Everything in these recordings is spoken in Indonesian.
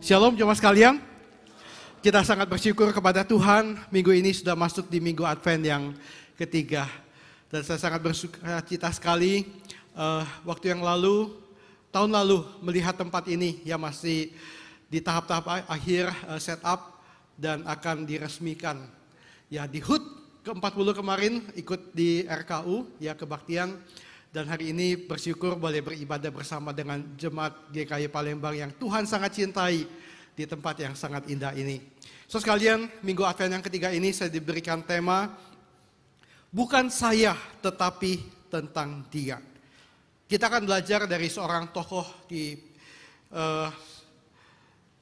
Shalom jemaat sekalian. Kita sangat bersyukur kepada Tuhan, minggu ini sudah masuk di minggu Advent yang ketiga. Dan saya sangat bersuka cita sekali waktu yang lalu, tahun lalu melihat tempat ini yang masih di tahap-tahap akhir setup dan akan diresmikan. Ya, di HUT ke-40 kemarin ikut di RKU, ya kebaktian. Dan hari ini bersyukur boleh beribadah bersama dengan jemaat GKI Palembang yang Tuhan sangat cintai di tempat yang sangat indah ini. So sekalian, minggu Advent yang ketiga ini saya diberikan tema, bukan saya tetapi tentang Dia. Kita akan belajar dari seorang tokoh di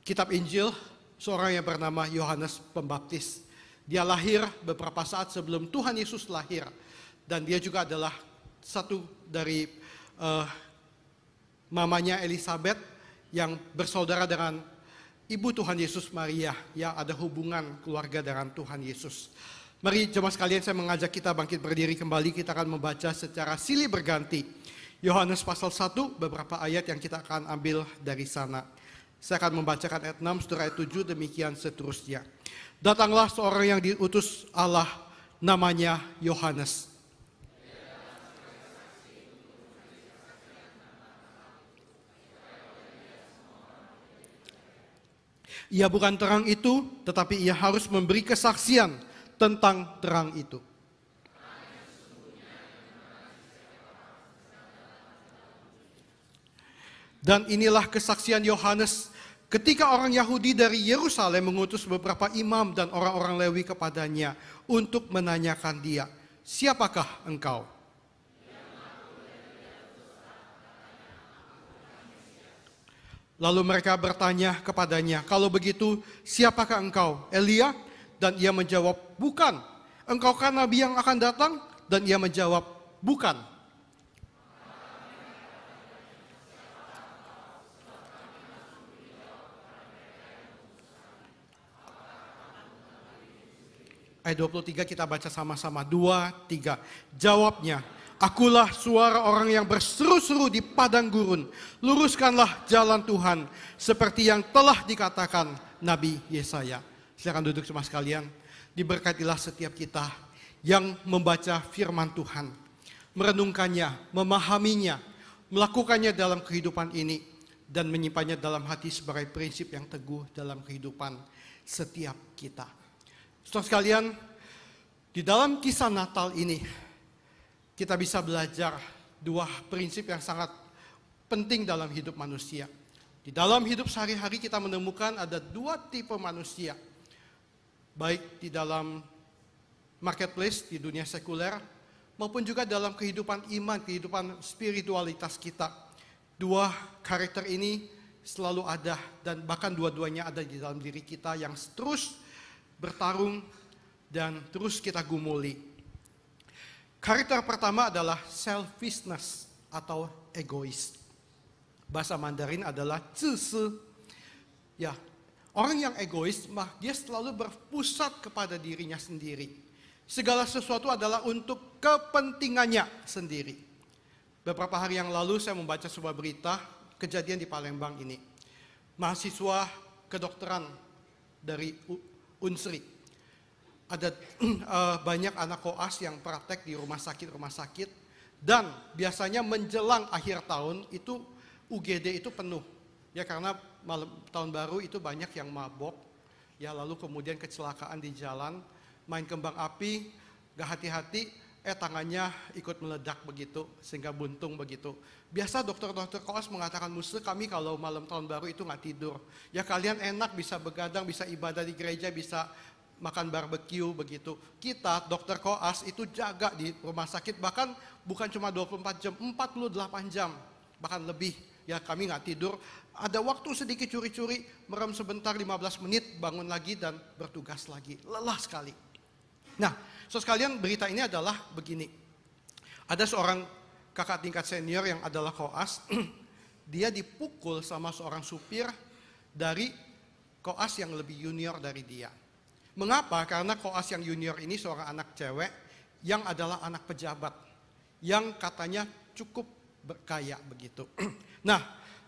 kitab Injil, seorang yang bernama Yohanes Pembaptis. Dia lahir beberapa saat sebelum Tuhan Yesus lahir. Dan dia juga adalah satu dari mamanya Elizabeth yang bersaudara dengan ibu Tuhan Yesus Maria, yang ada hubungan keluarga dengan Tuhan Yesus. Mari jemaat sekalian, saya mengajak kita bangkit berdiri kembali. Kita akan membaca secara silih berganti Yohanes pasal 1, beberapa ayat yang kita akan ambil dari sana. Saya akan membacakan ayat 6, surah ayat 7, demikian seterusnya. Datanglah seorang yang diutus Allah, namanya Yohanes. Ia bukan terang itu, tetapi ia harus memberi kesaksian tentang terang itu. Dan inilah kesaksian Yohanes ketika orang Yahudi dari Yerusalem mengutus beberapa imam dan orang-orang Lewi kepadanya untuk menanyakan dia, siapakah engkau? Lalu mereka bertanya kepadanya, kalau begitu siapakah engkau? Elia? Dan ia menjawab, bukan. Engkau kan nabi yang akan datang? Dan ia menjawab, bukan. Ayat 23 kita baca sama-sama, 2, 3. Jawabnya, akulah suara orang yang berseru-seru di padang gurun. Luruskanlah jalan Tuhan seperti yang telah dikatakan Nabi Yesaya. Silakan duduk semua sekalian. Diberkatilah setiap kita yang membaca firman Tuhan, merenungkannya, memahaminya, melakukannya dalam kehidupan ini, dan menyimpannya dalam hati sebagai prinsip yang teguh dalam kehidupan setiap kita. Saudara sekalian, di dalam kisah Natal ini, kita bisa belajar dua prinsip yang sangat penting dalam hidup manusia. Di dalam hidup sehari-hari kita menemukan ada dua tipe manusia. Baik di dalam marketplace, di dunia sekuler, maupun juga dalam kehidupan iman, kehidupan spiritualitas kita. Dua karakter ini selalu ada dan bahkan dua-duanya ada di dalam diri kita yang terus bertarung dan terus kita gumuli. Karakter pertama adalah selfishness atau egois. Bahasa Mandarin adalah 自私. Ya, orang yang egois, dia selalu berpusat kepada dirinya sendiri. Segala sesuatu adalah untuk kepentingannya sendiri. Beberapa hari yang lalu saya membaca sebuah berita kejadian di Palembang ini. Mahasiswa kedokteran dari Unsri. Ada banyak anak koas yang praktek di rumah sakit dan biasanya menjelang akhir tahun itu UGD itu penuh. Ya karena malam tahun baru itu banyak yang mabok. Ya lalu kemudian kecelakaan di jalan, main kembang api, gak hati-hati, tangannya ikut meledak begitu sehingga buntung begitu. Biasa dokter-dokter koas mengatakan, Muslim kami kalau malam tahun baru itu gak tidur. Ya kalian enak bisa begadang, bisa ibadah di gereja, bisa makan barbeque begitu. Kita dokter koas itu jaga di rumah sakit bahkan bukan cuma 24 jam, 48 jam. Bahkan lebih. Ya kami gak tidur. Ada waktu sedikit curi-curi, merem sebentar 15 menit, bangun lagi dan bertugas lagi. Lelah sekali. Nah, so sekalian berita ini adalah begini. Ada seorang kakak tingkat senior yang adalah koas, dia dipukul sama seorang supir dari koas yang lebih junior dari dia. Mengapa? Karena koas yang junior ini seorang anak cewek yang adalah anak pejabat, yang katanya cukup berkaya begitu. Nah,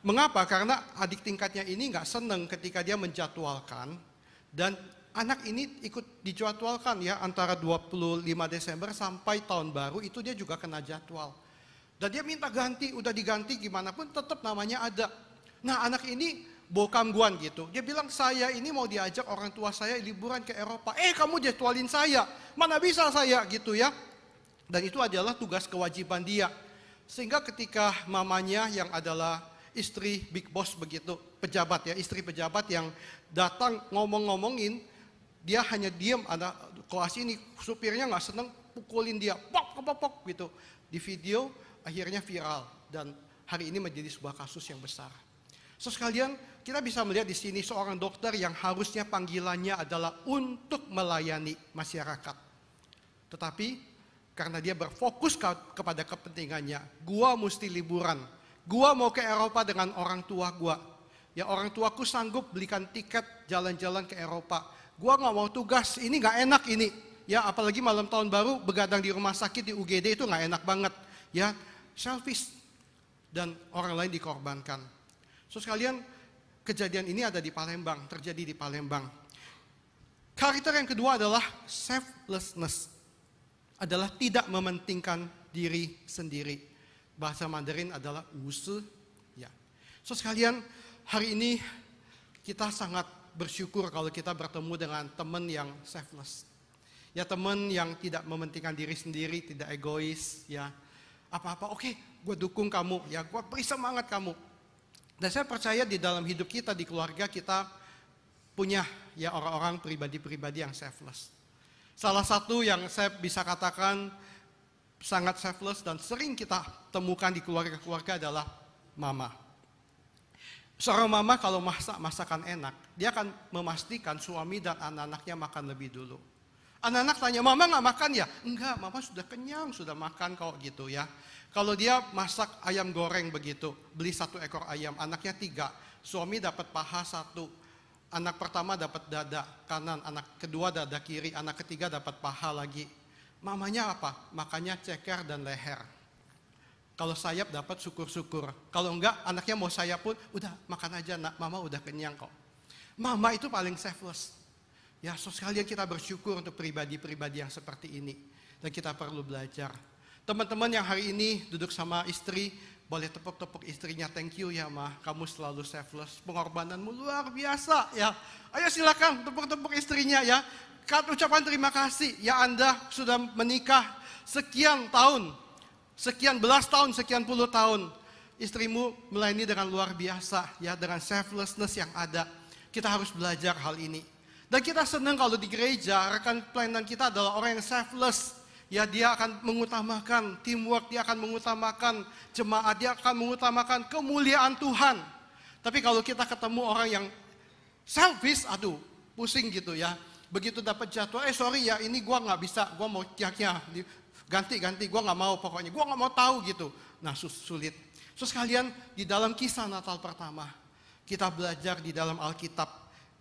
Mengapa? Karena adik tingkatnya ini nggak seneng ketika dia menjadwalkan dan anak ini ikut dijadwalkan ya antara 25 Desember sampai tahun baru itu dia juga kena jadwal. Dan dia minta ganti, udah diganti gimana pun tetap namanya ada. Nah anak ini bokam-guan gitu. Dia bilang saya ini mau diajak orang tua saya liburan ke Eropa. Kamu jadwalin saya, mana bisa saya gitu ya. Dan itu adalah tugas kewajiban dia. Sehingga ketika mamanya yang adalah istri big boss begitu, pejabat ya, istri pejabat yang datang ngomong-ngomongin, dia hanya diam, ada kelas ini supirnya nggak seneng pukulin dia, pok pok pok gitu. Di video akhirnya viral dan hari ini menjadi sebuah kasus yang besar. So sekalian kita bisa melihat di sini seorang dokter yang harusnya panggilannya adalah untuk melayani masyarakat. Tetapi karena dia berfokus kepada kepentingannya, gua mesti liburan. Gua mau ke Eropa dengan orang tua gua. Ya orang tuaku sanggup belikan tiket jalan-jalan ke Eropa. Gua nggak mau tugas, ini nggak enak ini. Ya apalagi malam tahun baru begadang di rumah sakit di UGD itu nggak enak banget. Ya selfish dan orang lain dikorbankan. So sekalian kejadian ini ada di Palembang, terjadi di Palembang. Karakter yang kedua adalah selflessness, adalah tidak mementingkan diri sendiri. Bahasa Mandarin adalah wusu. Ya. So sekalian hari ini kita sangat bersyukur kalau kita bertemu dengan teman yang selfless. Ya teman yang tidak mementingkan diri sendiri, tidak egois. Ya apa-apa oke, gue dukung kamu. Ya gue beri semangat kamu. Dan saya percaya di dalam hidup kita, di keluarga kita punya ya orang-orang pribadi-pribadi yang selfless. Salah satu yang saya bisa katakan sangat selfless dan sering kita temukan di keluarga-keluarga adalah mama. Seorang mama kalau masak masakan enak, dia akan memastikan suami dan anak-anaknya makan lebih dulu. Anak-anak tanya, mama nggak makan ya? Enggak, mama sudah kenyang, sudah makan kok gitu ya. Kalau dia masak ayam goreng begitu, beli 1 ekor ayam, anaknya 3, suami dapat paha 1, anak pertama dapat dada kanan, anak kedua dada kiri, anak ketiga dapat paha lagi. Mamanya apa? Makannya ceker dan leher. Kalau sayap dapat syukur-syukur. Kalau enggak, anaknya mau sayap pun, udah makan aja nak, mama udah kenyang kok. Mama itu paling selfless. Ya, so sekalian kita bersyukur untuk pribadi-pribadi yang seperti ini. Dan kita perlu belajar. Teman-teman yang hari ini duduk sama istri, boleh tepuk-tepuk istrinya, thank you ya ma, kamu selalu selfless, pengorbananmu luar biasa ya. Ayo silakan tepuk-tepuk istrinya ya. Ucapan terima kasih ya, Anda sudah menikah sekian tahun, sekian belas tahun, sekian puluh tahun. Istrimu melayani dengan luar biasa ya, dengan selflessness yang ada. Kita harus belajar hal ini. Dan kita senang kalau di gereja rekan pelayanan kita adalah orang yang selfless. Ya dia akan mengutamakan teamwork, dia akan mengutamakan jemaat, dia akan mengutamakan kemuliaan Tuhan. Tapi kalau kita ketemu orang yang selfish, aduh pusing gitu ya. Begitu dapat jadwal, sorry ya ini gua nggak bisa, gua mau ganti, gua nggak mau pokoknya, gua nggak mau tahu gitu. Nah sulit. So sekalian di dalam kisah Natal pertama, kita belajar di dalam Alkitab.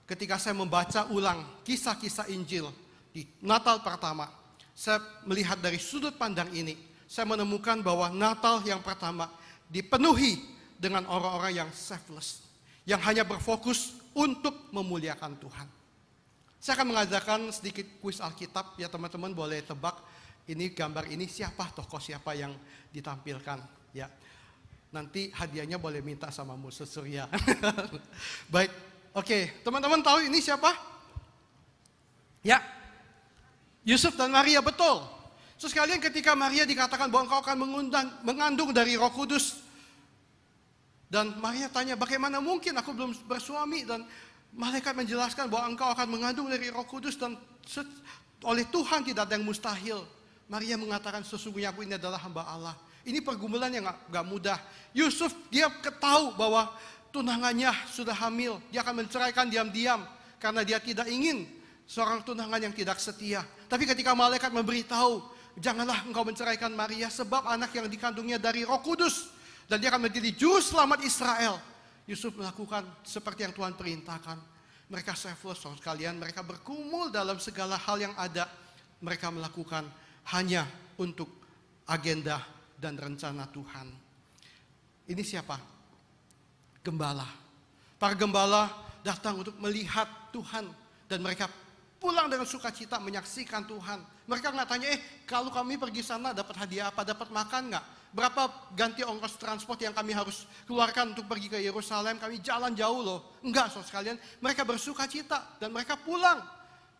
Ketika saya membaca ulang kisah-kisah Injil di Natal pertama, saya melihat dari sudut pandang ini, saya menemukan bahwa Natal yang pertama dipenuhi dengan orang-orang yang selfless, yang hanya berfokus untuk memuliakan Tuhan. Saya akan mengajarkan sedikit kuis Alkitab, ya teman-teman boleh tebak ini gambar ini siapa, tokoh siapa yang ditampilkan. Ya, nanti hadiahnya boleh minta sama Musa Surya. Baik, oke, teman-teman tahu ini siapa? Ya. Yusuf dan Maria, betul. So sekalian ketika Maria dikatakan bahwa engkau akan mengandung dari Roh Kudus. Dan Maria tanya, bagaimana mungkin aku belum bersuami? Dan malaikat menjelaskan bahwa engkau akan mengandung dari Roh Kudus dan oleh Tuhan tidak ada yang mustahil. Maria mengatakan sesungguhnya aku ini adalah hamba Allah. Ini pergumulan yang gak mudah. Yusuf dia ketahui bahwa tunangannya sudah hamil. Dia akan menceraikan diam-diam karena dia tidak ingin seorang tunangan yang tidak setia. Tapi ketika malaikat memberitahu, janganlah engkau menceraikan Maria sebab anak yang dikandungnya dari Roh Kudus dan dia akan menjadi juru selamat Israel. Yusuf melakukan seperti yang Tuhan perintahkan. Mereka selfless sekalian, mereka bergumul dalam segala hal yang ada. Mereka melakukan hanya untuk agenda dan rencana Tuhan. Ini siapa? gembala. Para gembala datang untuk melihat Tuhan dan mereka pulang dengan sukacita menyaksikan Tuhan. Mereka nggak tanya, kalau kami pergi sana dapat hadiah apa, dapat makan nggak? Berapa ganti ongkos transport yang kami harus keluarkan untuk pergi ke Yerusalem? Kami jalan jauh loh. Enggak, saudara sekalian, mereka bersukacita dan mereka pulang.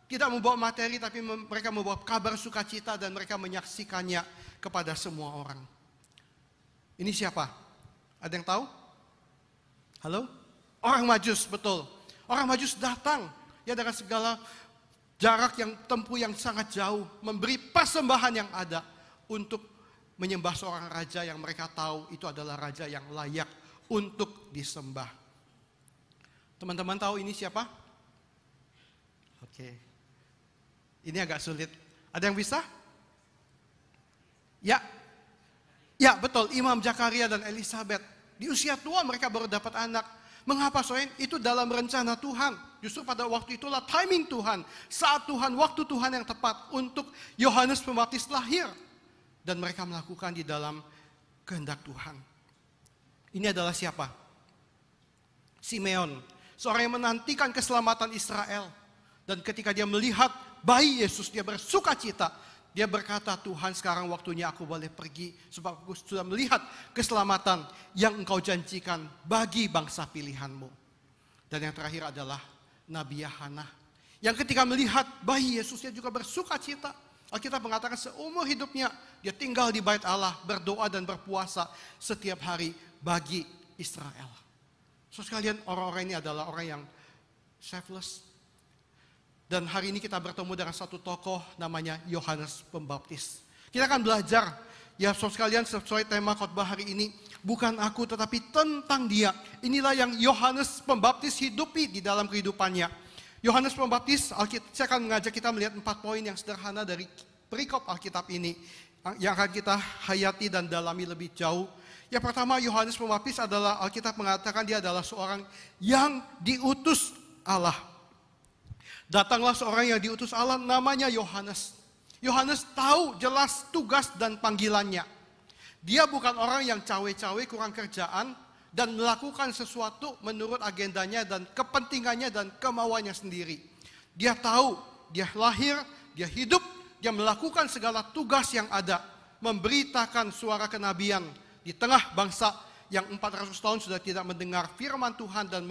Tidak membawa materi, tapi mereka membawa kabar sukacita dan mereka menyaksikannya kepada semua orang. Ini siapa? Ada yang tahu? Halo? Orang Majus, betul. Orang Majus datang ya dengan segala jarak yang tempuh yang sangat jauh, memberi persembahan yang ada untuk menyembah seorang raja yang mereka tahu itu adalah raja yang layak untuk disembah. Teman-teman tahu ini siapa? Oke. Ini agak sulit. Ada yang bisa? Ya. Ya, betul. Imam Zakaria dan Elizabeth. Di usia tua mereka baru dapat anak. Mengapa soalnya? Itu dalam rencana Tuhan. Justru pada waktu itulah timing Tuhan. Saat Tuhan, waktu Tuhan yang tepat untuk Yohanes Pembaptis lahir. Dan mereka melakukan di dalam kehendak Tuhan. Ini adalah siapa? Simeon. Seorang yang menantikan keselamatan Israel. Dan ketika dia melihat bayi Yesus, dia bersuka cita. Dia berkata, Tuhan sekarang waktunya aku boleh pergi. Sebab aku sudah melihat keselamatan yang engkau janjikan bagi bangsa pilihanmu. Dan yang terakhir adalah Nabi Yohana. Yang ketika melihat bayi Yesus, dia juga bersuka cita. Alkitab mengatakan seumur hidupnya dia tinggal di bait Allah, berdoa dan berpuasa setiap hari bagi Israel. So sekalian, orang-orang ini adalah orang yang selfless. Dan hari ini kita bertemu dengan satu tokoh namanya Yohanes Pembaptis. Kita akan belajar, ya saudara sekalian, sesuai tema khotbah hari ini. Bukan aku tetapi tentang dia. Inilah yang Yohanes Pembaptis hidupi di dalam kehidupannya. Yohanes Pembaptis, saya akan mengajak kita melihat 4 poin yang sederhana dari perikop Alkitab ini. Yang akan kita hayati dan dalami lebih jauh. Yang pertama, Yohanes Pembaptis adalah, Alkitab mengatakan dia adalah seorang yang diutus Allah. Datanglah seorang yang diutus Allah, namanya Yohanes. Yohanes tahu jelas tugas dan panggilannya. Dia bukan orang yang cawe-cawe kurang kerjaan dan melakukan sesuatu menurut agendanya dan kepentingannya dan kemauannya sendiri. Dia tahu, dia lahir, dia hidup, dia melakukan segala tugas yang ada. Memberitakan suara kenabian di tengah bangsa yang 400 tahun sudah tidak mendengar firman Tuhan dan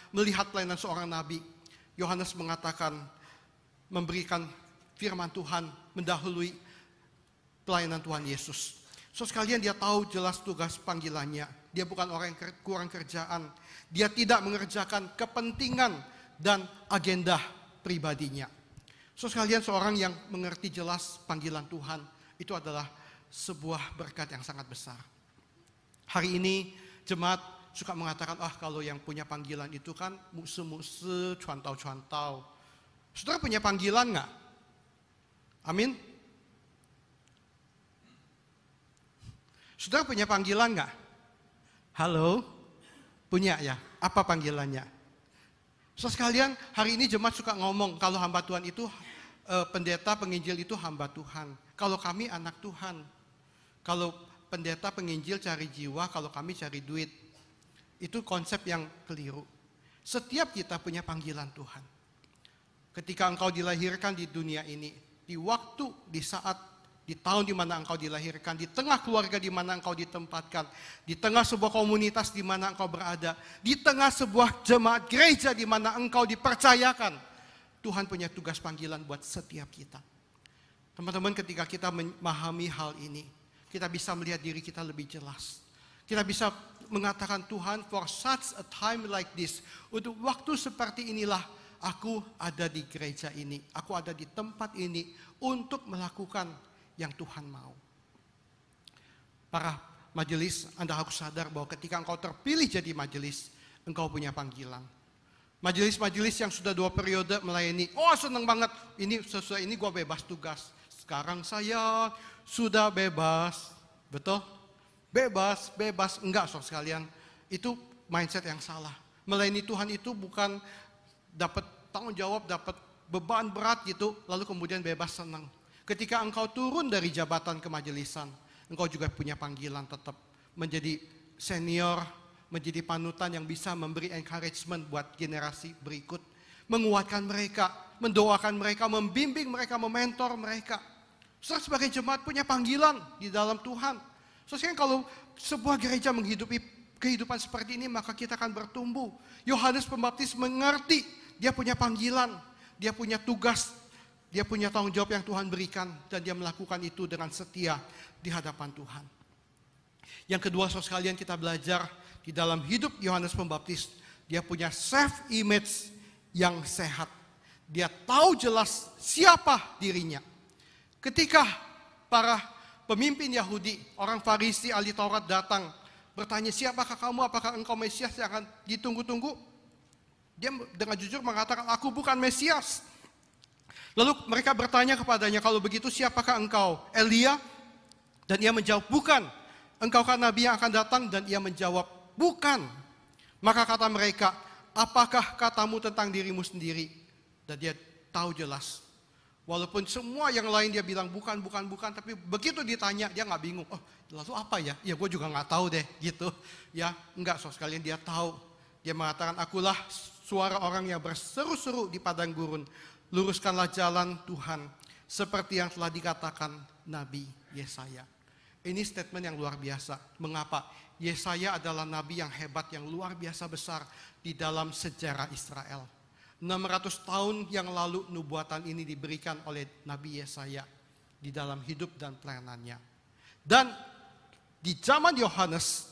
melihat pelayanan seorang nabi. Yohanes mengatakan, memberikan firman Tuhan mendahului pelayanan Tuhan Yesus. So sekalian, dia tahu jelas tugas panggilannya. Dia bukan orang yang kurang kerjaan. Dia tidak mengerjakan kepentingan dan agenda pribadinya. So sekalian, seorang yang mengerti jelas panggilan Tuhan itu adalah sebuah berkat yang sangat besar. Hari ini jemaat suka mengatakan, kalau yang punya panggilan itu kan musuh-musuh, cuantau-cuantau. Saudara punya panggilan nggak? Amin. Saudara punya panggilan nggak? Halo? Punya ya? Apa panggilannya? So sekalian, hari ini jemaat suka ngomong, kalau hamba Tuhan itu, pendeta penginjil itu hamba Tuhan. Kalau kami anak Tuhan. Kalau pendeta penginjil cari jiwa, kalau kami cari duit. Itu konsep yang keliru. Setiap kita punya panggilan Tuhan. Ketika engkau dilahirkan di dunia ini, di waktu, di saat, di tahun di mana engkau dilahirkan, di tengah keluarga di mana engkau ditempatkan, di tengah sebuah komunitas di mana engkau berada, di tengah sebuah jemaat gereja di mana engkau dipercayakan, Tuhan punya tugas panggilan buat setiap kita. Teman-teman, ketika kita memahami hal ini, kita bisa melihat diri kita lebih jelas. Kita bisa mengatakan, Tuhan, for such a time like this, untuk waktu seperti inilah aku ada di gereja ini, aku ada di tempat ini untuk melakukan yang Tuhan mau. Para majelis, Anda harus sadar bahwa ketika engkau terpilih jadi majelis, engkau punya panggilan. Majelis-majelis yang sudah 2 periode melayani, senang banget, ini sesuai ini gue bebas tugas. Sekarang saya sudah bebas, betul? Bebas, enggak saudara sekalian. Itu mindset yang salah. Melayani Tuhan itu bukan dapat tanggung jawab, dapat beban berat gitu, lalu kemudian bebas senang. Ketika engkau turun dari jabatan kemajelisan, engkau juga punya panggilan tetap menjadi senior, menjadi panutan yang bisa memberi encouragement buat generasi berikut, menguatkan mereka, mendoakan mereka, membimbing mereka, mementor mereka. Saudara sebagai jemaat punya panggilan di dalam Tuhan. Saudara kalau sebuah gereja menghidupi kehidupan seperti ini, maka kita akan bertumbuh. Yohanes Pembaptis mengerti dia punya panggilan, dia punya tugas, dia punya tanggung jawab yang Tuhan berikan, dan dia melakukan itu dengan setia di hadapan Tuhan. Yang kedua, saudara sekalian, kita belajar di dalam hidup Yohanes Pembaptis, dia punya self image yang sehat. Dia tahu jelas siapa dirinya. Ketika para pemimpin Yahudi, orang Farisi, ahli Taurat datang bertanya, siapakah kamu, apakah engkau Mesias yang akan ditunggu-tunggu? Dia dengan jujur mengatakan, aku bukan Mesias. Lalu mereka bertanya kepadanya, kalau begitu siapakah engkau? Elia? Dan ia menjawab, bukan. Engkaukah nabi yang akan datang? Dan ia menjawab, bukan. Maka kata mereka, apakah katamu tentang dirimu sendiri? Dan dia tahu jelas. Walaupun semua yang lain dia bilang bukan, tapi begitu ditanya dia nggak bingung. Oh, lalu apa ya? Ya gue juga nggak tahu deh, gitu. Ya, enggak, saudara sekalian, dia tahu. Dia mengatakan, akulah suara orang yang berseru-seru di padang gurun. Luruskanlah jalan Tuhan, seperti yang telah dikatakan Nabi Yesaya. Ini statement yang luar biasa. Mengapa? Yesaya adalah nabi yang hebat, yang luar biasa besar di dalam sejarah Israel. 600 tahun yang lalu nubuatan ini diberikan oleh Nabi Yesaya di dalam hidup dan pelayanannya. Dan di zaman Yohanes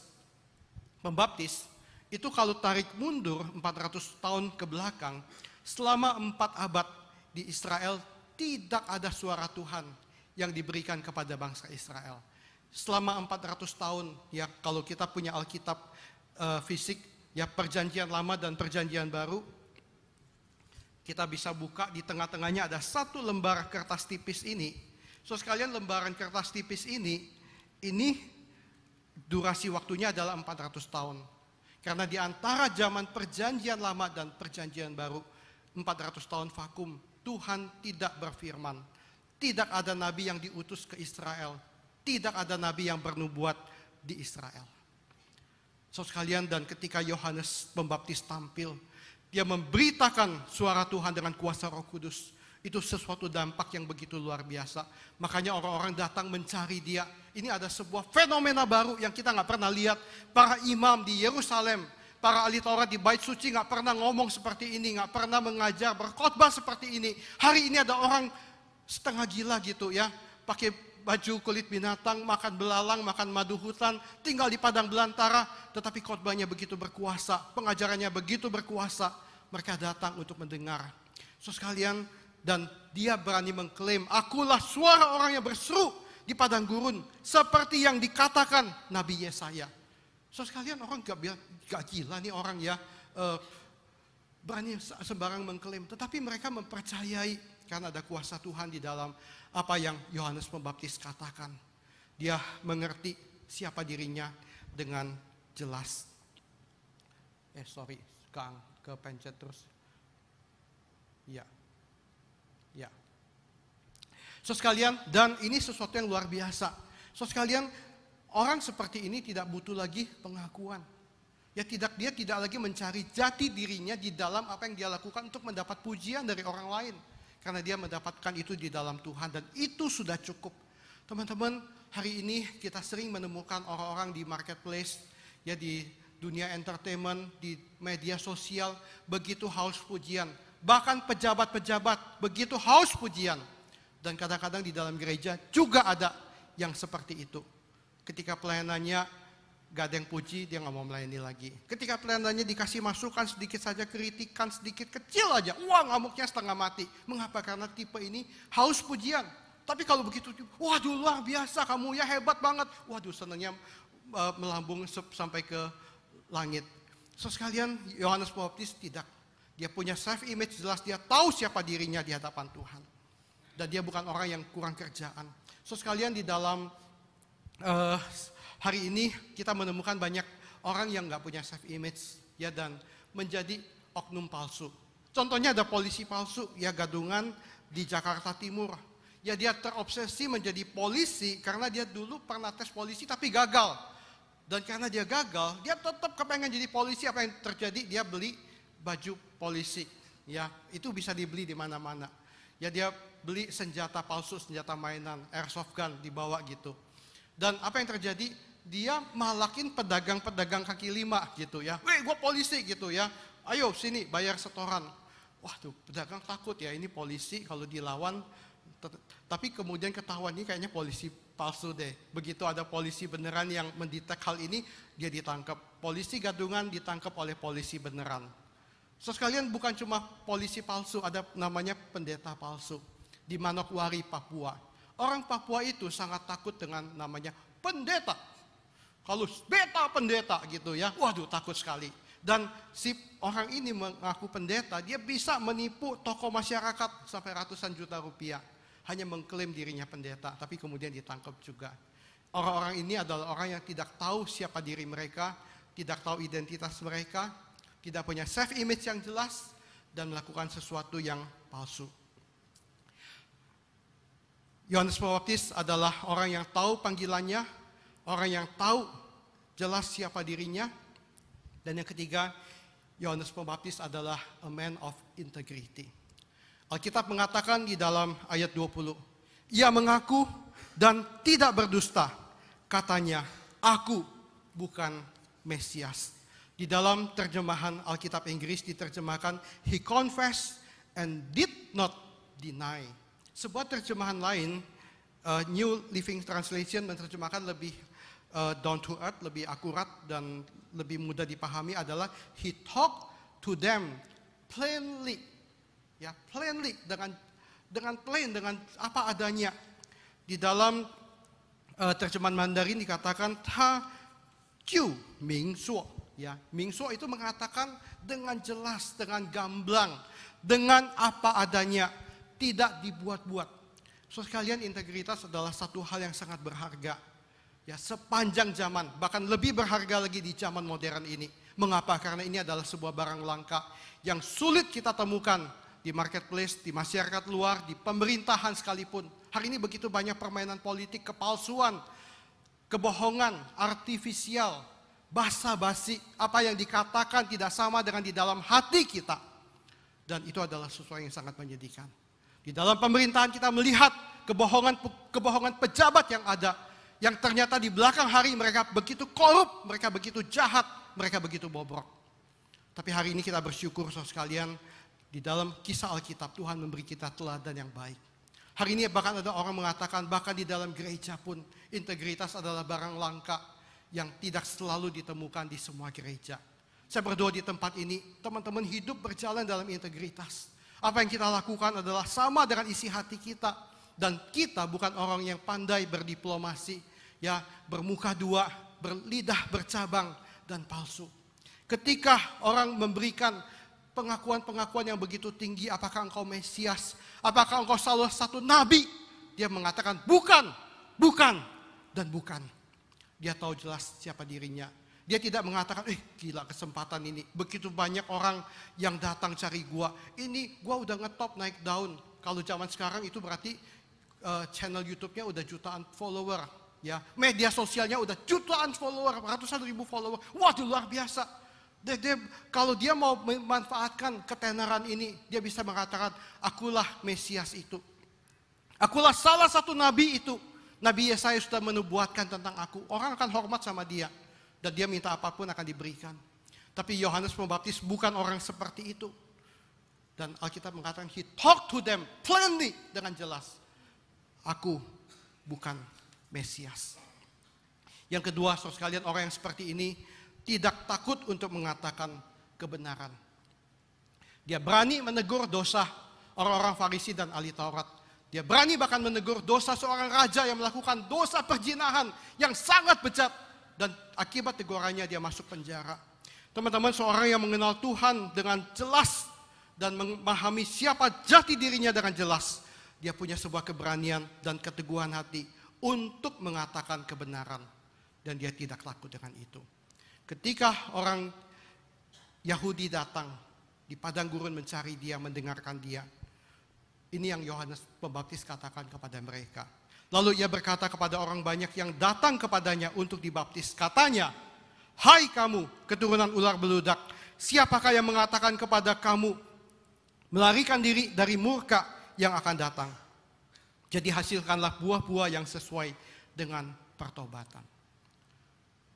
Pembaptis, itu kalau tarik mundur 400 tahun ke belakang, selama 4 abad di Israel tidak ada suara Tuhan yang diberikan kepada bangsa Israel. Selama 400 tahun, ya kalau kita punya Alkitab fisik, ya Perjanjian Lama dan Perjanjian Baru, kita bisa buka, di tengah-tengahnya ada satu lembar kertas tipis ini. So sekalian, lembaran kertas tipis ini durasi waktunya adalah 400 tahun. Karena di antara zaman Perjanjian Lama dan Perjanjian Baru, 400 tahun vakum, Tuhan tidak berfirman. Tidak ada nabi yang diutus ke Israel. Tidak ada nabi yang bernubuat di Israel. So sekalian, dan ketika Yohanes Pembaptis tampil, dia memberitakan suara Tuhan dengan kuasa Roh Kudus. Itu sesuatu dampak yang begitu luar biasa. Makanya orang-orang datang mencari dia. Ini ada sebuah fenomena baru yang kita nggak pernah lihat. Para imam di Yerusalem, para ahli Taurat di Bait Suci nggak pernah ngomong seperti ini, nggak pernah mengajar, berkhotbah seperti ini. Hari ini ada orang setengah gila gitu ya, pakai baju kulit binatang, makan belalang, makan madu hutan, tinggal di padang belantara, tetapi khotbahnya begitu berkuasa, pengajarannya begitu berkuasa. Mereka datang untuk mendengar. So sekalian, dan dia berani mengklaim, akulah suara orang yang berseru di padang gurun, seperti yang dikatakan Nabi Yesaya. So sekalian, orang gak gila nih orang ya, berani sembarang mengklaim, tetapi mereka mempercayai karena ada kuasa Tuhan di dalam apa yang Yohanes Pembaptis katakan. Dia mengerti siapa dirinya dengan jelas. Kang, kepencet terus. Ya. So sekalian, dan ini sesuatu yang luar biasa. So sekalian, orang seperti ini tidak butuh lagi pengakuan. Ya dia tidak lagi mencari jati dirinya di dalam apa yang dia lakukan untuk mendapat pujian dari orang lain. Karena dia mendapatkan itu di dalam Tuhan, dan itu sudah cukup. Teman-teman, hari ini kita sering menemukan orang-orang di marketplace, ya di dunia entertainment, di media sosial, begitu haus pujian. Bahkan pejabat-pejabat begitu haus pujian. Dan kadang-kadang di dalam gereja juga ada yang seperti itu. Ketika pelayanannya gak ada yang puji, dia gak mau melayani lagi. Ketika pelayanannya dikasih masukan sedikit saja, kritikan sedikit kecil aja, wah ngamuknya setengah mati. Mengapa? Karena tipe ini haus pujian. Tapi kalau begitu, waduh luar biasa kamu ya, hebat banget. Waduh senangnya melambung sampai ke langit. So sekalian, Yohanes Pembaptis tidak. Dia punya self image jelas, dia tahu siapa dirinya di hadapan Tuhan. Dan dia bukan orang yang kurang kerjaan. So sekalian, di dalam hari ini kita menemukan banyak orang yang nggak punya self image, ya, dan menjadi oknum palsu. Contohnya ada polisi palsu, ya, Gadungan di Jakarta Timur. Ya, dia terobsesi menjadi polisi karena dia dulu pernah tes polisi tapi gagal. Dan karena dia gagal, dia tetap kepengen jadi polisi. Apa yang terjadi? Dia beli baju polisi. Ya, itu bisa dibeli di mana-mana. Ya, dia beli senjata palsu, senjata mainan, airsoft gun dibawa gitu. Dan apa yang terjadi? Dia malakin pedagang-pedagang kaki lima gitu ya. Weh, gue polisi gitu ya. Ayo sini bayar setoran. Wah tuh pedagang takut ya, ini polisi kalau dilawan. Tapi kemudian ketahuan ini kayaknya polisi palsu deh. Begitu ada polisi beneran yang mendetek hal ini, dia ditangkap. Polisi gadungan ditangkap oleh polisi beneran. So sekalian, bukan cuma polisi palsu, ada namanya pendeta palsu di Manokwari, Papua. Orang Papua itu sangat takut dengan namanya pendeta. Kalau beta pendeta gitu ya, waduh takut sekali. Dan si orang ini mengaku pendeta, dia bisa menipu tokoh masyarakat sampai ratusan juta rupiah. Hanya mengklaim dirinya pendeta, tapi kemudian ditangkap juga. Orang-orang ini adalah orang yang tidak tahu siapa diri mereka, tidak tahu identitas mereka, tidak punya self image yang jelas, dan melakukan sesuatu yang palsu. Yohanes Pembaptis adalah orang yang tahu panggilannya, orang yang tahu jelas siapa dirinya. Dan yang ketiga, Yohanes Pembaptis adalah a man of integrity. Alkitab mengatakan di dalam ayat 20, ia mengaku dan tidak berdusta, katanya, aku bukan Mesias. Di dalam terjemahan Alkitab Inggris diterjemahkan, he confessed and did not deny. Sebuah terjemahan lain, New Living Translation, menerjemahkan lebih down to earth, lebih akurat dan lebih mudah dipahami adalah he talked to them plainly. Ya, plainly, dengan plain, dengan apa adanya. Di dalam terjemahan Mandarin dikatakan ta qiu ming suo. Ya, ming suo itu mengatakan dengan jelas, dengan gamblang, dengan apa adanya, tidak dibuat-buat. So sekalian, integritas adalah satu hal yang sangat berharga. Ya, sepanjang zaman, bahkan lebih berharga lagi di zaman modern ini. Mengapa? Karena ini adalah sebuah barang langka yang sulit kita temukan di marketplace, di masyarakat luar, di pemerintahan sekalipun. Hari ini begitu banyak permainan politik, kepalsuan, kebohongan, artifisial, basa-basi, apa yang dikatakan tidak sama dengan di dalam hati kita. Dan itu adalah sesuatu yang sangat menyedihkan. Di dalam pemerintahan kita melihat kebohongan pejabat yang ada, yang ternyata di belakang hari mereka begitu korup, mereka begitu jahat, mereka begitu bobrok. Tapi hari ini kita bersyukur saudara sekalian, di dalam kisah Alkitab Tuhan memberi kita teladan yang baik. Hari ini bahkan ada orang mengatakan, bahkan di dalam gereja pun integritas adalah barang langka yang tidak selalu ditemukan di semua gereja. Saya berdoa di tempat ini, teman-teman hidup berjalan dalam integritas. Apa yang kita lakukan adalah sama dengan isi hati kita. Dan kita bukan orang yang pandai berdiplomasi, ya, bermuka dua, berlidah bercabang, dan palsu. Ketika orang memberikan pengakuan-pengakuan yang begitu tinggi, apakah engkau Mesias, apakah engkau salah satu nabi, dia mengatakan bukan, bukan, dan bukan. Dia tahu jelas siapa dirinya. Dia tidak mengatakan, gila kesempatan ini. Begitu banyak orang yang datang cari gua. Ini gua udah ngetop naik daun. Kalau zaman sekarang itu berarti channel YouTube-nya udah jutaan follower. Ya, media sosialnya udah jutaan follower, ratusan ribu follower. Waduh, luar biasa. Kalau dia mau memanfaatkan ketenaran ini, dia bisa mengatakan, akulah Mesias itu. Akulah salah satu nabi itu. Nabi Yesaya sudah menubuatkan tentang aku. Orang akan hormat sama dia. Dan dia minta apapun akan diberikan. Tapi Yohanes Pembaptis bukan orang seperti itu. Dan Alkitab mengatakan, he talked to them plainly, dengan jelas. Aku bukan Mesias. Yang kedua, saudara sekalian, orang yang seperti ini tidak takut untuk mengatakan kebenaran. Dia berani menegur dosa orang-orang Farisi dan ahli Taurat. Dia berani bahkan menegur dosa seorang raja yang melakukan dosa perzinahan yang sangat bejat. Dan akibat tegurannya dia masuk penjara. Teman-teman, seorang yang mengenal Tuhan dengan jelas dan memahami siapa jati dirinya dengan jelas, dia punya sebuah keberanian dan keteguhan hati untuk mengatakan kebenaran. Dan dia tidak takut dengan itu. Ketika orang Yahudi datang di padang gurun mencari dia, mendengarkan dia, ini yang Yohanes Pembaptis katakan kepada mereka. Lalu ia berkata kepada orang banyak yang datang kepadanya untuk dibaptis. Katanya, "Hai kamu, keturunan ular beludak, siapakah yang mengatakan kepada kamu, melarikan diri dari murka yang akan datang? Jadi hasilkanlah buah-buah yang sesuai dengan pertobatan."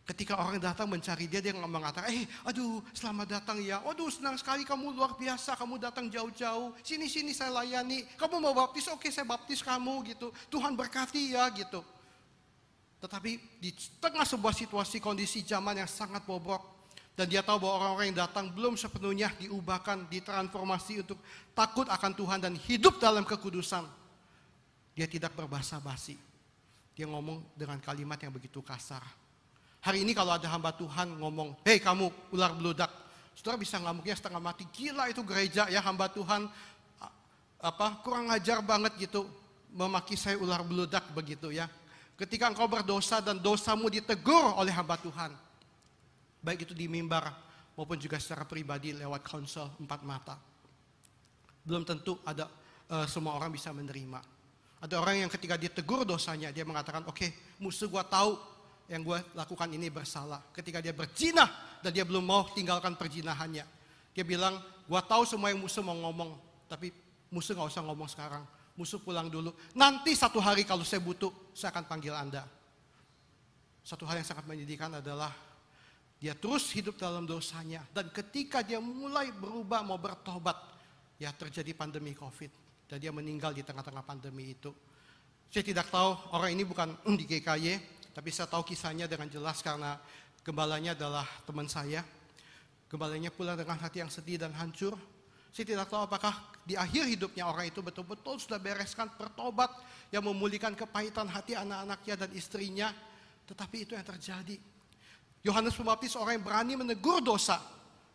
Ketika orang datang mencari dia mengatakan, aduh selamat datang ya, waduh senang sekali kamu luar biasa, kamu datang jauh-jauh, sini saya layani, kamu mau baptis, oke saya baptis kamu gitu, Tuhan berkati ya gitu. Tetapi di tengah sebuah situasi kondisi zaman yang sangat bobrok, dan dia tahu bahwa orang-orang yang datang belum sepenuhnya diubahkan, ditransformasi untuk takut akan Tuhan dan hidup dalam kekudusan, dia tidak berbahasa basi, dia ngomong dengan kalimat yang begitu kasar. Hari ini kalau ada hamba Tuhan ngomong, "Hei kamu ular beludak," saudara bisa ngamuknya setengah mati. Gila itu gereja ya, hamba Tuhan kurang ajar banget gitu, memaki saya ular beludak begitu ya. Ketika engkau berdosa dan dosamu ditegur oleh hamba Tuhan, baik itu di mimbar maupun juga secara pribadi lewat konsel 4 mata, belum tentu ada semua orang bisa menerima. Ada orang yang ketika ditegur dosanya, dia mengatakan, "Oke, musuh gua tahu yang gue lakukan ini bersalah." Ketika dia berzina dan dia belum mau tinggalkan perzinahannya, dia bilang, "Gue tahu semua yang musuh mau ngomong, tapi musuh gak usah ngomong sekarang. Musuh pulang dulu. Nanti satu hari kalau saya butuh, saya akan panggil Anda." Satu hal yang sangat menyedihkan adalah dia terus hidup dalam dosanya, dan ketika dia mulai berubah mau bertobat, ya terjadi pandemi COVID dan dia meninggal di tengah-tengah pandemi itu. Saya tidak tahu, orang ini bukan di GKY, tapi saya tahu kisahnya dengan jelas karena gembalanya adalah teman saya. Gembalanya pulang dengan hati yang sedih dan hancur. Saya tidak tahu apakah di akhir hidupnya orang itu betul-betul sudah bereskan bertobat yang memulihkan kepahitan hati anak-anaknya dan istrinya. Tetapi itu yang terjadi. Yohanes Pembaptis orang yang berani menegur dosa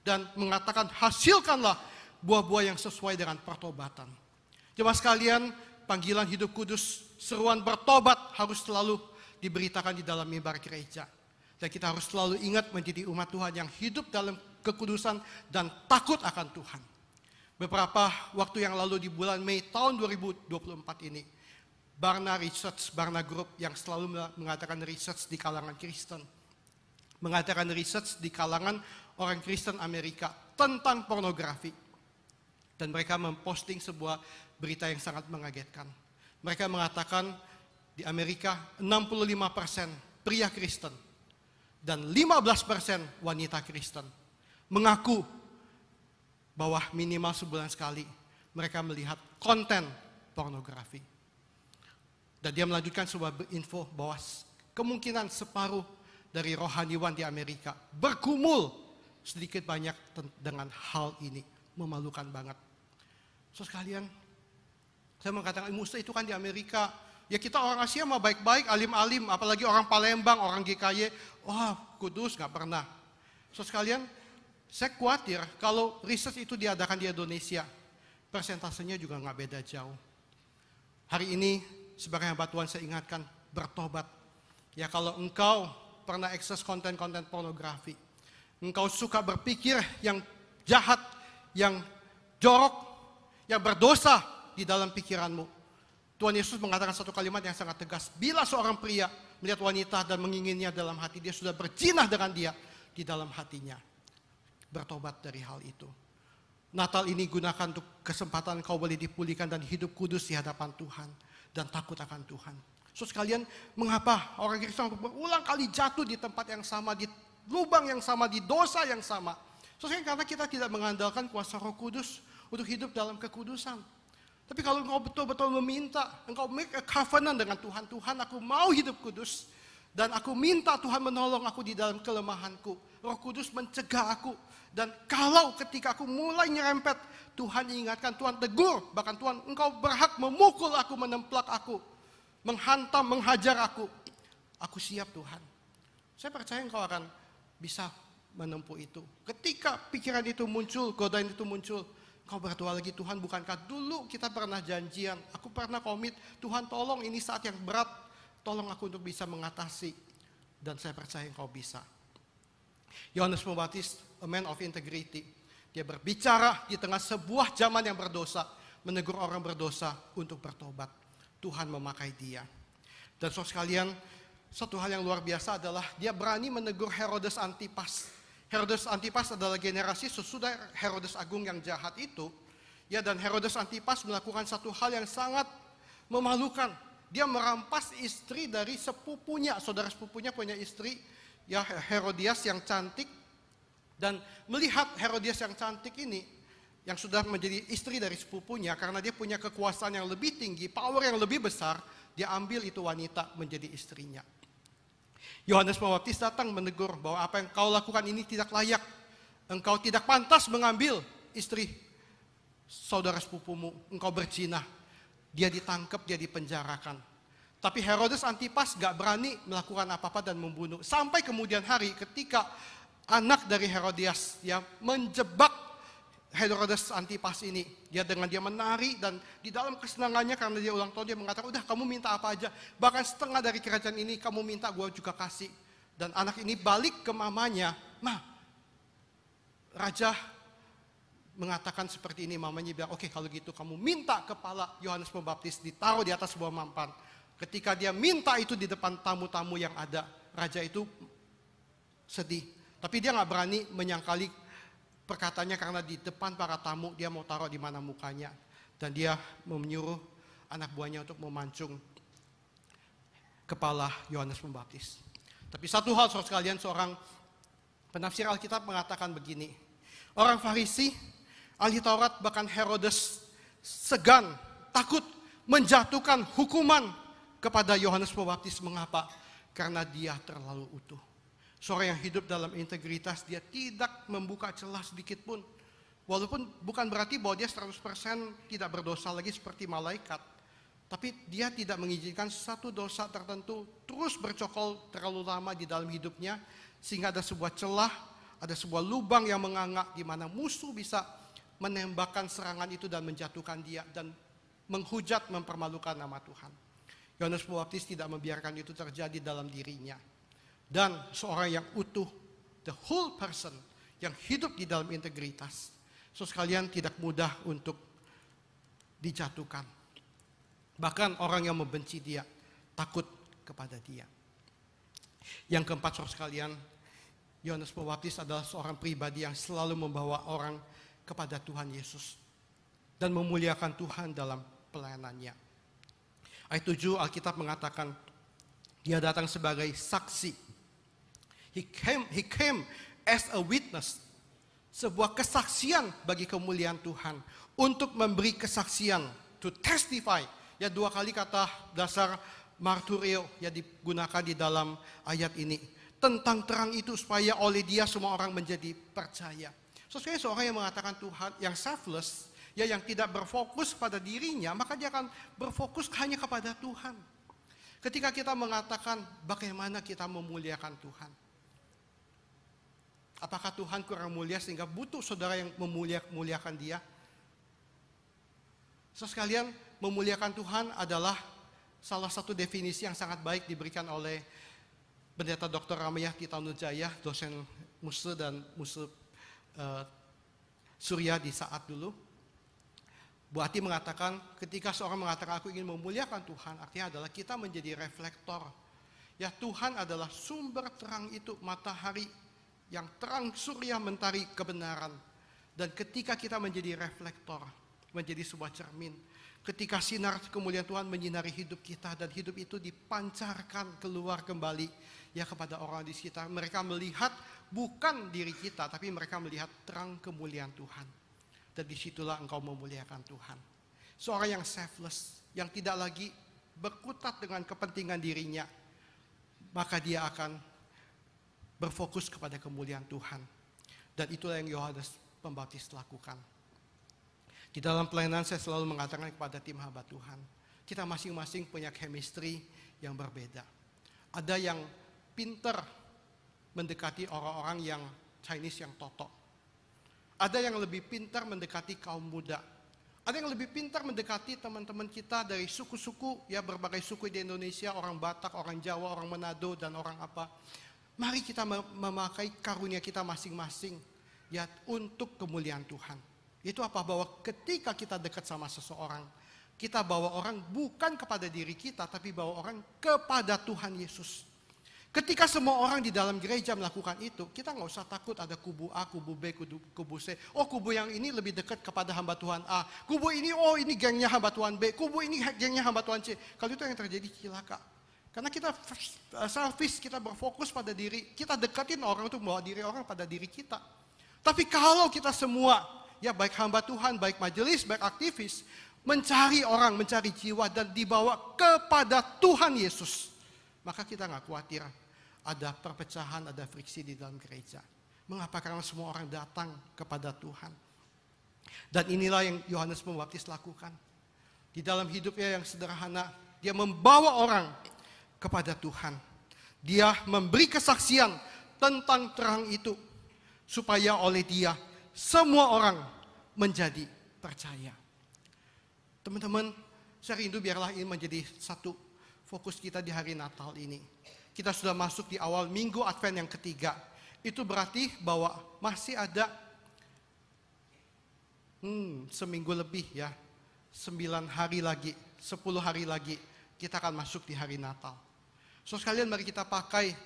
dan mengatakan, "Hasilkanlah buah-buah yang sesuai dengan pertobatan." Jemaat sekalian, panggilan hidup kudus, seruan bertobat harus selalu diberitakan di dalam mimbar gereja. Dan kita harus selalu ingat menjadi umat Tuhan yang hidup dalam kekudusan dan takut akan Tuhan. Beberapa waktu yang lalu di bulan Mei tahun 2024 ini, Barna Research, Barna Group yang selalu mengadakan research di kalangan Kristen, mengadakan research di kalangan orang Kristen Amerika tentang pornografi. Dan mereka memposting sebuah berita yang sangat mengagetkan. Mereka mengatakan di Amerika 65% pria Kristen dan 15% wanita Kristen mengaku bahwa minimal sebulan sekali mereka melihat konten pornografi. Dan dia melanjutkan sebuah info bahwa kemungkinan separuh dari rohaniwan di Amerika bergumul sedikit banyak dengan hal ini. Memalukan banget. So sekalian, saya mengatakan, musuh itu kan di Amerika. Ya kita orang Asia mah baik-baik, alim-alim, apalagi orang Palembang, orang GKY, wah kudus gak pernah. So sekalian, saya khawatir kalau riset itu diadakan di Indonesia, persentasenya juga gak beda jauh. Hari ini, sebagai hamba Tuhan saya ingatkan, bertobat. Ya kalau engkau pernah akses konten-konten pornografi, engkau suka berpikir yang jahat, yang jorok, yang berdosa di dalam pikiranmu, Tuhan Yesus mengatakan satu kalimat yang sangat tegas. Bila seorang pria melihat wanita dan menginginnya dalam hati, dia sudah berzinah dengan dia di dalam hatinya. Bertobat dari hal itu. Natal ini gunakan untuk kesempatan kau boleh dipulihkan dan hidup kudus di hadapan Tuhan. Dan takut akan Tuhan. So sekalian, mengapa orang Kristen berulang kali jatuh di tempat yang sama, di lubang yang sama, di dosa yang sama? So sekalian, karena kita tidak mengandalkan kuasa Roh Kudus untuk hidup dalam kekudusan. Tapi kalau engkau betul-betul meminta, engkau make a covenant dengan Tuhan. Tuhan, aku mau hidup kudus. Dan aku minta Tuhan menolong aku di dalam kelemahanku. Roh Kudus mencegah aku. Dan kalau ketika aku mulai nyerempet, Tuhan ingatkan, Tuhan tegur. Bahkan Tuhan, engkau berhak memukul aku, menemplak aku. Menghantam, menghajar aku. Aku siap Tuhan. Saya percaya engkau akan bisa menempuh itu. Ketika pikiran itu muncul, godaan itu muncul, kau berdoa lagi, Tuhan bukankah dulu kita pernah janjian, aku pernah komit, Tuhan tolong ini saat yang berat, tolong aku untuk bisa mengatasi. Dan saya percaya engkau bisa. Yohanes Pembaptis, a man of integrity. Dia berbicara di tengah sebuah zaman yang berdosa, menegur orang berdosa untuk bertobat. Tuhan memakai dia. Dan saudara sekalian, satu hal yang luar biasa adalah dia berani menegur Herodes Antipas. Herodes Antipas adalah generasi sesudah Herodes Agung yang jahat itu. Ya, dan Herodes Antipas melakukan satu hal yang sangat memalukan. Dia merampas istri dari sepupunya, saudara sepupunya punya istri, ya Herodias yang cantik. Dan melihat Herodias yang cantik ini, yang sudah menjadi istri dari sepupunya, karena dia punya kekuasaan yang lebih tinggi, power yang lebih besar, dia ambil itu wanita menjadi istrinya. Yohanes Pembaptis datang menegur bahwa apa yang kau lakukan ini tidak layak. Engkau tidak pantas mengambil istri saudara sepupumu, engkau berzina. Dia ditangkap, dia dipenjarakan. Tapi Herodes Antipas gak berani melakukan apa-apa dan membunuh. Sampai kemudian hari ketika anak dari Herodias ya menjebak Herodes Antipas ini. Dia menari dan di dalam kesenangannya karena dia ulang tahun dia mengatakan, udah kamu minta apa aja. Bahkan setengah dari kerajaan ini kamu minta, gue juga kasih. Dan anak ini balik ke mamanya. Raja mengatakan seperti ini, mamanya bilang, oke kalau gitu kamu minta kepala Yohanes Pembaptis ditaruh di atas sebuah mampan. Ketika dia minta itu di depan tamu-tamu yang ada, raja itu sedih. Tapi dia gak berani menyangkali perkataannya karena di depan para tamu dia mau taruh di mana mukanya. Dan dia menyuruh anak buahnya untuk memancung kepala Yohanes Pembaptis. Tapi satu hal saudara sekalian, seorang penafsir Alkitab mengatakan begini. Orang Farisi, ahli Taurat, bahkan Herodes segan, takut menjatuhkan hukuman kepada Yohanes Pembaptis. Mengapa? Karena dia terlalu utuh. Seorang yang hidup dalam integritas, dia tidak membuka celah sedikit pun. Walaupun bukan berarti bahwa dia 100% tidak berdosa lagi seperti malaikat. Tapi dia tidak mengizinkan satu dosa tertentu terus bercokol terlalu lama di dalam hidupnya. Sehingga ada sebuah celah, ada sebuah lubang yang menganga di mana musuh bisa menembakkan serangan itu dan menjatuhkan dia. Dan menghujat, mempermalukan nama Tuhan. Yohanes Pembaptis tidak membiarkan itu terjadi dalam dirinya. Dan seorang yang utuh, the whole person, yang hidup di dalam integritas. So sekalian tidak mudah untuk dijatuhkan. Bahkan orang yang membenci dia, takut kepada dia. Yang keempat saudara sekalian, Yohanes Pembaptis adalah seorang pribadi yang selalu membawa orang kepada Tuhan Yesus. Dan memuliakan Tuhan dalam pelayanannya. Ayat 7 Alkitab mengatakan, dia datang sebagai saksi. He came as a witness. Sebuah kesaksian bagi kemuliaan Tuhan. Untuk memberi kesaksian. To testify. Ya, dua kali kata dasar marturio yang digunakan di dalam ayat ini. Tentang terang itu supaya oleh dia semua orang menjadi percaya. Sesuai seorang yang mengatakan Tuhan, yang selfless. Ya, yang tidak berfokus pada dirinya, maka dia akan berfokus hanya kepada Tuhan. Ketika kita mengatakan bagaimana kita memuliakan Tuhan. Apakah Tuhan kurang mulia sehingga butuh saudara yang memuliakan dia? Sekalian, memuliakan Tuhan adalah salah satu definisi yang sangat baik diberikan oleh Pendeta Dr. Ramayati Taunujaya, dosen Musa dan Musa Surya di saat dulu. Bu Ati mengatakan, ketika seorang mengatakan aku ingin memuliakan Tuhan, artinya adalah kita menjadi reflektor. Ya, Tuhan adalah sumber terang itu, matahari yang terang surya mentari kebenaran. Dan ketika kita menjadi reflektor, menjadi sebuah cermin, ketika sinar kemuliaan Tuhan menyinari hidup kita dan hidup itu dipancarkan keluar kembali ya kepada orang di sekitar, mereka melihat bukan diri kita, tapi mereka melihat terang kemuliaan Tuhan. Dan disitulah engkau memuliakan Tuhan. Seorang yang selfless, yang tidak lagi berkutat dengan kepentingan dirinya, maka dia akan berfokus kepada kemuliaan Tuhan. Dan itulah yang Yohanes Pembaptis lakukan. Di dalam pelayanan saya selalu mengatakan kepada tim hamba Tuhan, kita masing-masing punya chemistry yang berbeda. Ada yang pinter mendekati orang-orang yang Chinese yang totok. Ada yang lebih pintar mendekati kaum muda. Ada yang lebih pintar mendekati teman-teman kita dari suku-suku, ya berbagai suku di Indonesia, orang Batak, orang Jawa, orang Manado, dan orang apa. Mari kita memakai karunia kita masing-masing ya untuk kemuliaan Tuhan. Itu apa? Bahwa ketika kita dekat sama seseorang, kita bawa orang bukan kepada diri kita, tapi bawa orang kepada Tuhan Yesus. Ketika semua orang di dalam gereja melakukan itu, kita nggak usah takut ada kubu A, kubu B, kubu C. Oh, kubu yang ini lebih dekat kepada hamba Tuhan A. Kubu ini, oh ini gengnya hamba Tuhan B. Kubu ini gengnya hamba Tuhan C. Kalau itu yang terjadi, cilaka. Karena kita selfish, kita berfokus pada diri. Kita dekatin orang untuk membawa diri orang pada diri kita. Tapi kalau kita semua, ya baik hamba Tuhan, baik majelis, baik aktivis, mencari orang, mencari jiwa dan dibawa kepada Tuhan Yesus, maka kita nggak khawatir ada perpecahan, ada friksi di dalam gereja. Mengapa? Karena semua orang datang kepada Tuhan. Dan inilah yang Yohanes Pembaptis lakukan. Di dalam hidupnya yang sederhana, dia membawa orang kepada Tuhan. Dia memberi kesaksian tentang terang itu, supaya oleh dia semua orang menjadi percaya. Teman-teman, saya rindu biarlah ini menjadi satu fokus kita di hari Natal ini. Kita sudah masuk di awal minggu Advent yang ketiga. Itu berarti bahwa masih ada seminggu lebih ya. 9 hari lagi, 10 hari lagi kita akan masuk di hari Natal. So sekalian mari kita pakai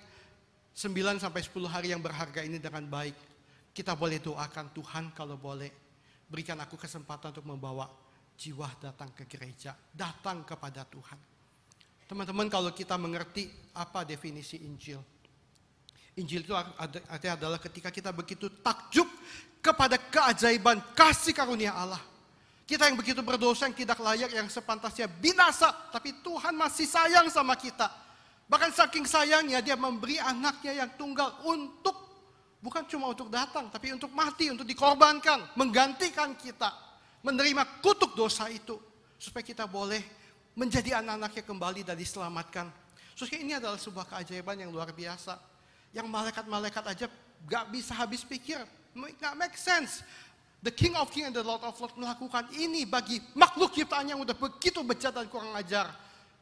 9 sampai 10 hari yang berharga ini dengan baik. Kita boleh doakan, Tuhan kalau boleh berikan aku kesempatan untuk membawa jiwa datang ke gereja, datang kepada Tuhan. Teman-teman, kalau kita mengerti apa definisi Injil. Injil itu artinya adalah ketika kita begitu takjub kepada keajaiban kasih karunia Allah. Kita yang begitu berdosa, yang tidak layak, yang sepantasnya binasa, tapi Tuhan masih sayang sama kita. Bahkan saking sayangnya dia memberi anaknya yang tunggal untuk, bukan cuma untuk datang, tapi untuk mati, untuk dikorbankan, menggantikan kita. Menerima kutuk dosa itu, supaya kita boleh menjadi anak-anaknya kembali dan diselamatkan. So, ini adalah sebuah keajaiban yang luar biasa. Yang malaikat-malaikat aja gak bisa habis pikir. Gak make sense. The King of Kings and the Lord of Lords melakukan ini bagi makhluk ciptaan yang udah begitu bejat dan kurang ajar.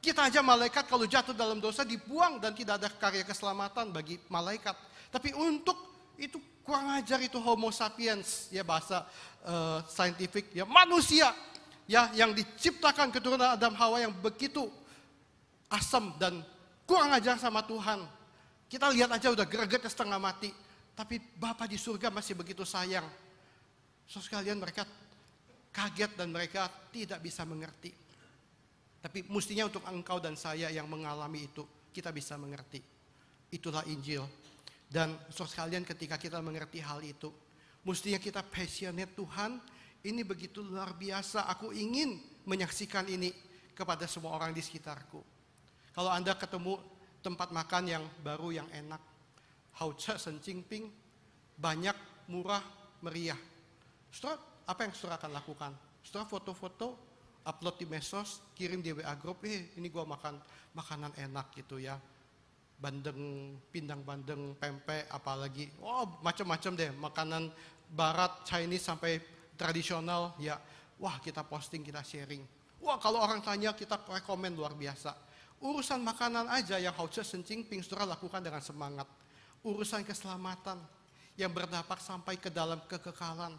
Kita aja malaikat kalau jatuh dalam dosa dibuang dan tidak ada karya keselamatan bagi malaikat. Tapi untuk itu kurang ajar, itu Homo sapiens, ya bahasa saintifik, ya manusia, ya yang diciptakan keturunan Adam Hawa yang begitu asam dan kurang ajar sama Tuhan. Kita lihat aja udah gregetnya setengah mati, tapi Bapa di surga masih begitu sayang. So sekalian mereka kaget dan mereka tidak bisa mengerti. Tapi mestinya untuk engkau dan saya yang mengalami itu, kita bisa mengerti. Itulah Injil. Dan sekalian ketika kita mengerti hal itu, mestinya kita passionate, Tuhan, ini begitu luar biasa. Aku ingin menyaksikan ini kepada semua orang di sekitarku. Kalau Anda ketemu tempat makan yang baru, yang enak, Hauce Sencingping, banyak, murah, meriah. Saudara, apa yang saudara akan lakukan? Saudara foto-foto, upload di medsos, kirim di WA group, ini gua makan makanan enak gitu ya. Bandeng, pindang bandeng, pempek, apalagi, macam-macam deh, makanan barat, Chinese sampai tradisional, ya, wah kita posting, kita sharing. Wah kalau orang tanya kita rekomen luar biasa. Urusan makanan aja yang Hauce Sencingping saudara lakukan dengan semangat. Urusan keselamatan yang berdampak sampai ke dalam kekekalan.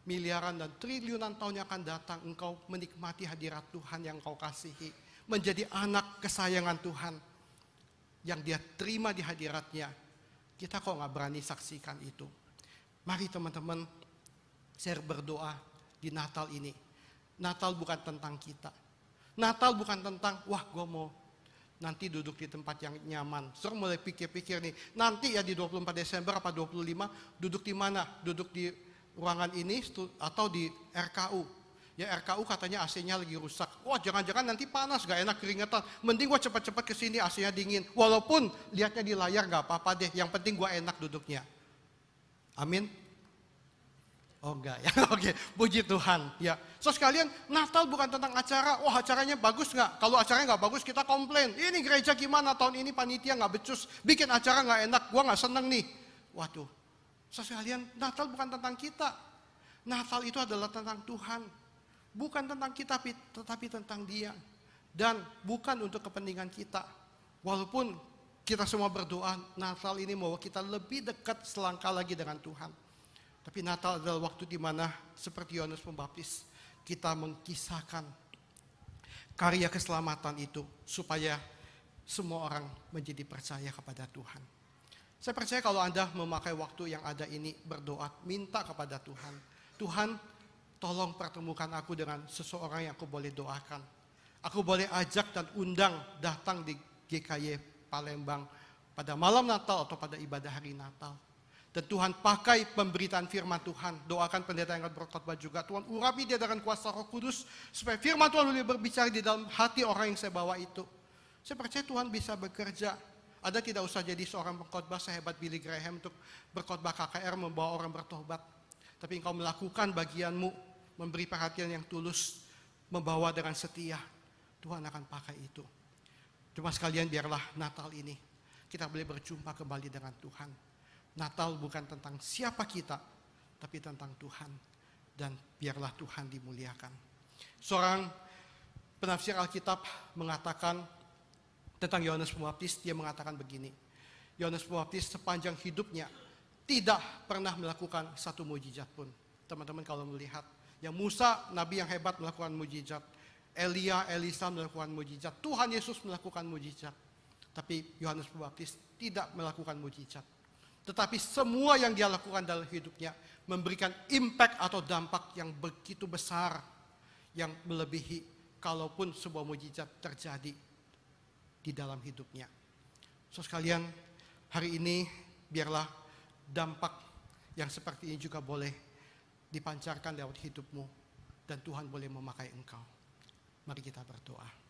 Miliaran dan triliunan tahun yang akan datang, engkau menikmati hadirat Tuhan yang kau kasihi. Menjadi anak kesayangan Tuhan. Yang dia terima di hadiratnya, kita kok gak berani saksikan itu. Mari teman-teman, saya berdoa di Natal ini. Natal bukan tentang kita. Natal bukan tentang, wah gue mau nanti duduk di tempat yang nyaman. Saudara mulai pikir-pikir nih, nanti ya di 24 Desember apa 25, duduk di mana? Duduk di ruangan ini atau di RKU. Ya RKU katanya AC-nya lagi rusak. Wah jangan-jangan nanti panas, gak enak keringetan. Mending gua cepat-cepat kesini, AC-nya dingin. Walaupun lihatnya di layar gak apa-apa deh. Yang penting gua enak duduknya. Amin. Oh enggak ya, oke. Puji Tuhan. Ya. So sekalian, Natal bukan tentang acara. Wah acaranya bagus gak? Kalau acaranya gak bagus kita komplain. Ini gereja gimana tahun ini, panitia gak becus. Bikin acara gak enak, gua gak seneng nih. Waduh. So sekalian, Natal bukan tentang kita. Natal itu adalah tentang Tuhan. Bukan tentang kita, tetapi tentang Dia. Dan bukan untuk kepentingan kita. Walaupun kita semua berdoa, Natal ini mau kita lebih dekat selangkah lagi dengan Tuhan. Tapi Natal adalah waktu di mana seperti Yohanes Pembaptis, kita mengkisahkan karya keselamatan itu supaya semua orang menjadi percaya kepada Tuhan. Saya percaya kalau Anda memakai waktu yang ada ini berdoa, minta kepada Tuhan. Tuhan, tolong pertemukan aku dengan seseorang yang aku boleh doakan. Aku boleh ajak dan undang datang di GKY Palembang pada malam Natal atau pada ibadah hari Natal. Dan Tuhan pakai pemberitaan firman Tuhan. Doakan pendeta yang akan berkhotbah juga. Tuhan urapi dia dengan kuasa Roh Kudus supaya firman Tuhan boleh berbicara di dalam hati orang yang saya bawa itu. Saya percaya Tuhan bisa bekerja. Anda tidak usah jadi seorang pengkhotbah sehebat Billy Graham untuk berkhotbah KKR membawa orang bertobat. Tapi engkau melakukan bagianmu, memberi perhatian yang tulus, membawa dengan setia. Tuhan akan pakai itu. Cuma sekalian biarlah Natal ini kita boleh berjumpa kembali dengan Tuhan. Natal bukan tentang siapa kita, tapi tentang Tuhan. Dan biarlah Tuhan dimuliakan. Seorang penafsir Alkitab mengatakan tentang Yohanes Pembaptis, dia mengatakan begini. Yohanes Pembaptis sepanjang hidupnya tidak pernah melakukan satu mujizat pun. Teman-teman kalau melihat, yang Musa, nabi yang hebat melakukan mujizat. Elia, Elisa melakukan mujizat. Tuhan Yesus melakukan mujizat. Tapi Yohanes Pembaptis tidak melakukan mujizat. Tetapi semua yang dia lakukan dalam hidupnya memberikan impact atau dampak yang begitu besar, yang melebihi kalaupun sebuah mujizat terjadi di dalam hidupnya. So sekalian, hari ini biarlah dampak yang seperti ini juga boleh dipancarkan lewat hidupmu dan Tuhan boleh memakai engkau. Mari kita berdoa.